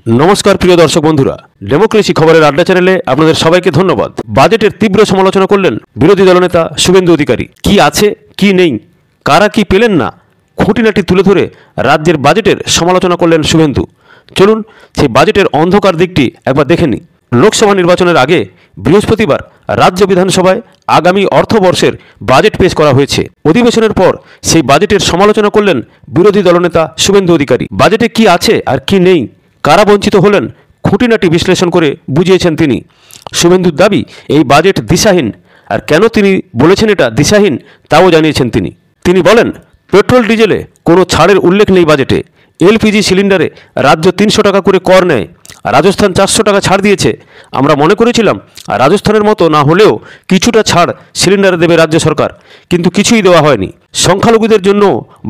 नमस्कार प्रिय दर्शक बंधुरा डेमोक्रेसी खबरेर आड्डा चैनेले आपनादेर सबाइके धन्यवाद। बाजेटेर तीव्र समालोचना करलेन बिरोधी दलनेता शुभेन्दु अधिकारी। कि आछे कि नेই, कारा कि पेलेन ना, खुঁটিনাটি तुले धरे राज्येर बाजेटेर समालोचना करलेन शुभेन्दु। चलुन सेई बाजेटेर अंधकार दिकटी एकबार देखे निই। लोकसभा निर्वाचनेर आगे बृहस्पतिवार राज्य विधानसभाय आगामी अर्थबर्षेर बाजेट पेश करा हয়েছে। अधिवेशनेर पर सेई बाजेटेर समालोचना करलेन बिरोधी दलनेता शुभेन्दु अधिकारी। बाजेटे कि आछे आर कि नेই, कारा वंचित हलेन, खुঁটিনাটি विश्लेषण करे बुझिয়েছেন তিনি। शुभेन्दुर दाबी এই বাজেট দিশাহীন, আর কেন তিনি বলেছেন এটা দিশাহীন তাও জানিয়েছেন তিনি। তিনি বলেন, পেট্রোল ডিজেলে কোনো ছাড়ের উল্লেখ নেই বাজেটে। এলপিজি সিলিন্ডারে রাজ্য ৩০০ টাকা করে কর নেয়, রাজস্থান ৪০০ টাকা ছাড় দিয়েছে। আমরা মনে করেছিলাম রাজস্থানের মতো না হলেও কিছুটা ছাড় সিলিন্ডারে দেবে রাজ্য সরকার, কিন্তু কিছুই দেওয়া হয়নি। সংখ্যালঘুদের জন্য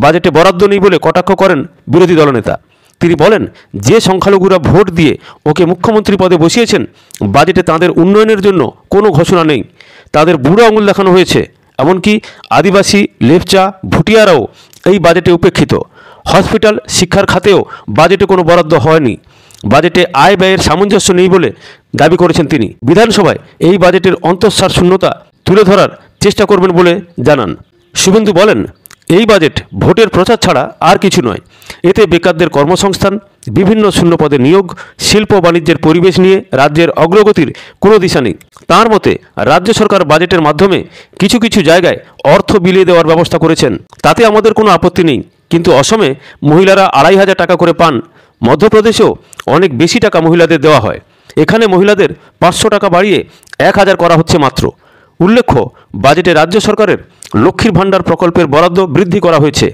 বাজেটে বরাদ্দ নেই বলে কটাক্ষ করেন বিরোধী দলনেতা। তিনি বলেন, যে সংখ্যালঘুরা ভোট দিয়ে ওকে মুখ্যমন্ত্রী পদে বসিয়েছেন, বাজেটে তাদের উন্নয়নের জন্য কোনো ঘোষণা নেই। তাদের বুড়ো আঙুল দেখানো হয়েছে। এমনকি আদিবাসী, লেপচা, ভুটিয়ারাও এই বাজেটে উপেক্ষিত। হসপিটাল, শিক্ষার খাতেও বাজেটে কোনো বরাদ্দ হয়নি। বাজেটে আয় ব্যয়ের সামঞ্জস্য নেই বলে দাবি করেছেন তিনি। বিধানসভায় এই বাজেটের অন্তঃসার শূন্যতা তুলে ধরার চেষ্টা করবেন বলে জানান। শুভেন্দু বলেন, এই বাজেট ভোটের প্রচার ছাড়া আর কিছু নয়। এতে বেকারদের কর্মসংস্থান, বিভিন্ন শূন্যপদে নিয়োগ, শিল্প বাণিজ্যের পরিবেশ নিয়ে রাজ্যের অগ্রগতির কোনো দিশা নেই। তার মতে রাজ্য সরকার বাজেটের মাধ্যমে কিছু কিছু জায়গায় অর্থ বিলিয়ে দেওয়ার ব্যবস্থা করেছেন, তাতে আমাদের কোনো আপত্তি নেই। কিন্তু অসমে মহিলারা ২৫০০ টাকা করে পান। মধ্যপ্রদেশেও অনেক বেশি টাকা মহিলাদের দেওয়া হয়। এখানে মহিলাদের ৫০০ টাকা বাড়িয়ে ১০০০ করা হচ্ছে মাত্র। উল্লেখ্য, বাজেটে রাজ্য সরকারের লক্ষ্মীর ভাণ্ডার প্রকল্পের বরাদ্দ বৃদ্ধি করা হয়েছে।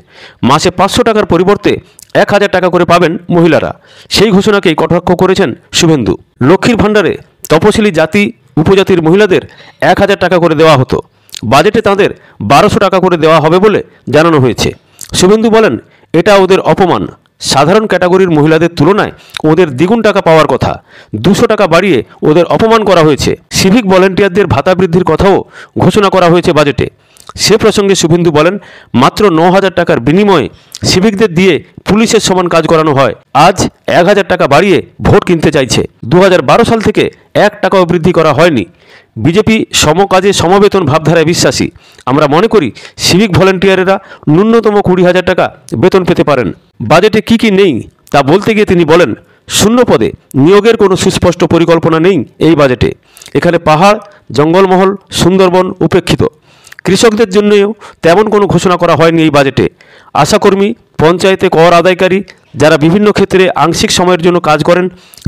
মাসে ৫০০ টাকার পরিবর্তে ১০০০ টাকা করে পাবেন মহিলারা। সেই ঘোষণাকেই কটাক্ষ করেছেন শুভেন্দু। লক্ষ্মীর ভাণ্ডারে তপশিলি জাতি উপজাতির মহিলাদের ১০০০ টাকা করে দেওয়া হতো, বাজেটে তাদের ১২০০ টাকা করে দেওয়া হবে বলে জানানো হয়েছে। শুভেন্দু বলেন, এটা ওদের অপমান। সাধারণ ক্যাটাগরির মহিলাদের তুলনায় ওদের দ্বিগুণ টাকা পাওয়ার কথা। ২০০ টাকা বাড়িয়ে ওদের অপমান করা হয়েছে। সিভিক ভলেন্টিয়ারদের ভাতা বৃদ্ধির কথাও ঘোষণা করা হয়েছে বাজেটে। সে প্রসঙ্গে শুভেন্দু বলেন, মাত্র ৯০০০ টাকার বিনিময়ে সিভিকদের দিয়ে পুলিশের সমান কাজ করানো হয়। আজ ১০০০ টাকা বাড়িয়ে ভোট কিনতে চাইছে। ২০১২ সাল থেকে ১ টাকাও বৃদ্ধি করা হয়নি। বিজেপি সমকাজে সমবেতন ভাবধারায় বিশ্বাসী। আমরা মনে করি সিভিক ভলেন্টিয়ারেরা ন্যূনতম ২০,০০০ টাকা বেতন পেতে পারেন। বাজেটে কি কি নেই তা বলতে গিয়ে তিনি বলেন, শূন্য পদে নিয়োগের কোনো সুস্পষ্ট পরিকল্পনা নেই এই বাজেটে। এখানে পাহাড়, জঙ্গলমহল, সুন্দরবন উপেক্ষিত। কৃষকদের জন্যও তেমন কোনো ঘোষণা করা হয়নি এই বাজেটে। আশাকর্মী, পঞ্চায়েতে কর আদায়কারী, যারা বিভিন্ন ক্ষেত্রে আংশিক সময়ের জন্য কাজ করেন,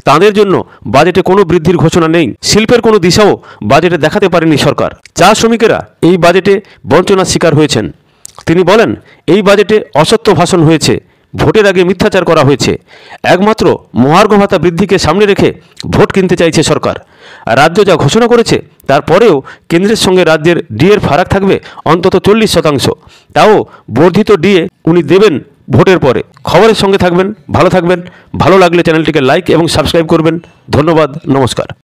তাদের জন্য বাজেটে কোনো বৃদ্ধির ঘোষণা নেই। শিল্পের কোনো দিশাও বাজেটে দেখাতে পারেনি সরকার। চা শ্রমিকেরা এই বাজেটে বঞ্চনার শিকার হয়েছেন। তিনি বলেন, এই বাজেটে অসত্য ভাষণ হয়েছে, ভোটের আগে মিথ্যাচার করা হয়েছে। একমাত্র মহার্ঘ ভাতা বৃদ্ধিকে সামনে রেখে ভোট কিনতে চাইছে সরকার। রাজ্য যা ঘোষণা করেছে তারপরেও কেন্দ্রের সঙ্গে রাজ্যের ডিএর ফারাক থাকবে অন্তত ৪০%। তাও বর্ধিত ডিএ উনি দেবেন ভোটের পরে। খবরের সঙ্গে থাকবেন, ভালো থাকবেন। ভালো লাগলে চ্যানেলটিকে লাইক এবং সাবস্ক্রাইব করবেন। ধন্যবাদ, নমস্কার।